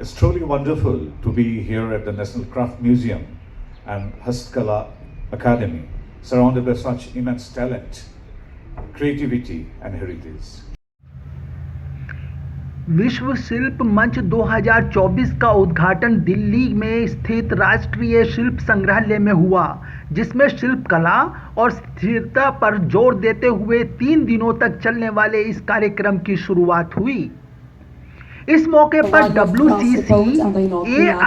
It's truly wonderful to be here at the National Craft Museum and Hastkala Academy, surrounded by such immense talent, creativity and heritage. विश्व शिल्प मंच 2024 का उद्घाटन दिल्ली में स्थित राष्ट्रीय शिल्प संग्रहालय में हुआ, जिसमें शिल्प कला और स्थिरता पर जोर देते हुए 3 दिनों तक चलने वाले इस कार्यक्रम की शुरुआत हुई। इस मौके पर WCC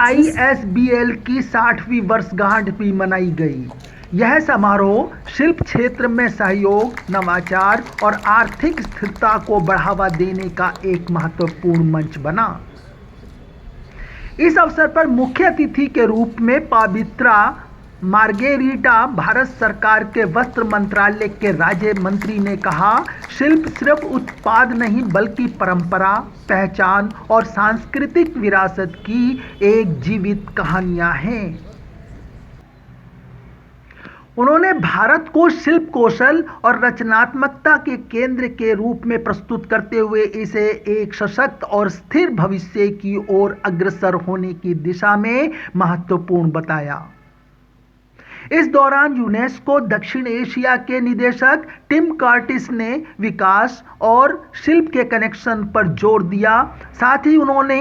AISBL की 60वीं वर्षगांठ भी मनाई गई। यह समारोह शिल्प क्षेत्र में सहयोग, नवाचार और आर्थिक स्थिरता को बढ़ावा देने का एक महत्वपूर्ण मंच बना। इस अवसर पर मुख्य अतिथि के रूप में पवित्रा मार्गेरिटा, भारत सरकार के वस्त्र मंत्रालय के राज्य मंत्री, ने कहा, शिल्प सिर्फ उत्पाद नहीं बल्कि परंपरा, पहचान और सांस्कृतिक विरासत की एक जीवित कहानियां हैं। उन्होंने भारत को शिल्प कौशल और रचनात्मकता के केंद्र के रूप में प्रस्तुत करते हुए इसे एक सशक्त और स्थिर भविष्य की ओर अग्रसर होने की दिशा में महत्वपूर्ण बताया। इस दौरान यूनेस्को दक्षिण एशिया के निदेशक टिम कर्टिस ने विकास और शिल्प के कनेक्शन पर जोर दिया। साथ ही उन्होंने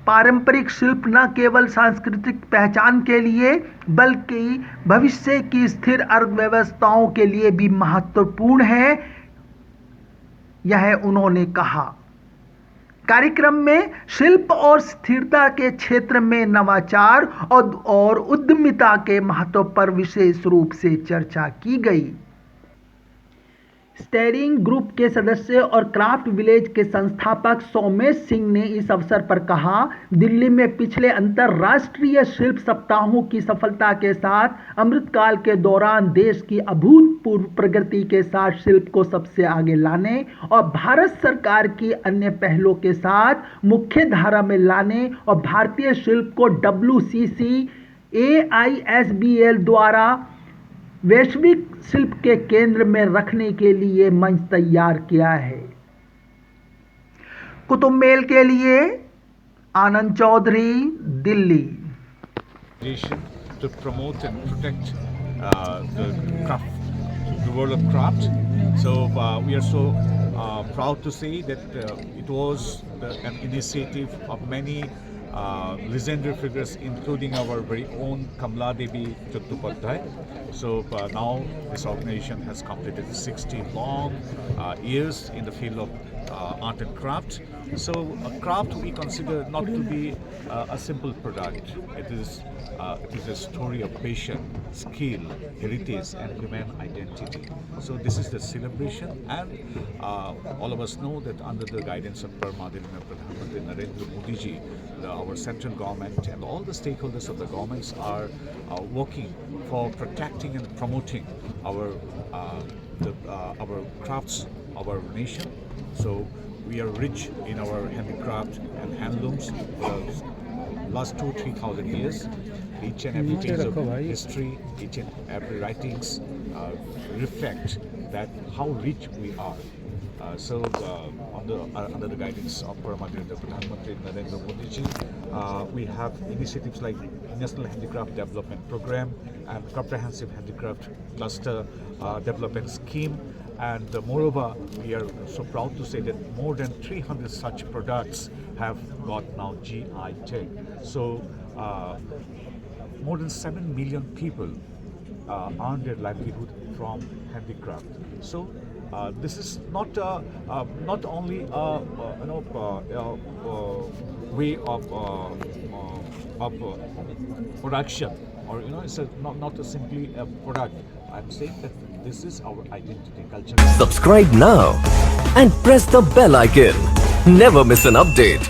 पारंपरिक शिल्प न केवल सांस्कृतिक पहचान के लिए बल्कि भविष्य की स्थिर अर्थव्यवस्थाओं के लिए भी महत्वपूर्ण है, यह उन्होंने कहा। कार्यक्रम में शिल्प और स्थिरता के क्षेत्र में नवाचार और उद्यमिता के महत्व पर विशेष रूप से चर्चा की गई। स्टेयरिंग ग्रुप के सदस्य और क्राफ्ट विलेज के संस्थापक सोमेश सिंह ने इस अवसर पर कहा, दिल्ली में पिछले अंतर्राष्ट्रीय शिल्प सप्ताहों की सफलता के साथ अमृतकाल के दौरान देश की अभूतपूर्व प्रगति के साथ शिल्प को सबसे आगे लाने और भारत सरकार की अन्य पहलों के साथ मुख्य धारा में लाने और भारतीय शिल्प को WCC AISBL द्वारा वैश्विक शिल्प के केंद्र में रखने के लिए मंच तैयार किया है। कुतुब मेल के लिए आनंद Chaudhary, Delhi. To promote and protect the world of craft. So we are so proud to say that it was an initiative of many legendary figures, including our very own Kamla Devi Chattopadhyay. So now this organization has completed 60 long years in the field of art and craft. So craft we consider not to be a simple product. It is a story of passion, skill, heritage and human identity. So this is the celebration, and all of us know that under the guidance of Pradhan Mantri Narendra Modi ji, our central government and all the stakeholders of the governments are working for protecting and promoting our crafts of our nation. So we are rich in our handicraft and handlooms for the last 2,000-3,000 years. Each and every piece of history, each and every writings reflect that how rich we are. So under the guidance of Pradhan Mantri Narendra Modi ji, we have initiatives like National Handicraft Development Program and Comprehensive Handicraft Cluster Development Scheme. And moreover, we are so proud to say that more than 300 such products have got now GI tag. So more than 7 million people earn their livelihood from handicraft. So this is not only a way of production, or it's not simply a product. I'm saying that this is our identity, culture. Subscribe now and press the bell icon. Never miss an update.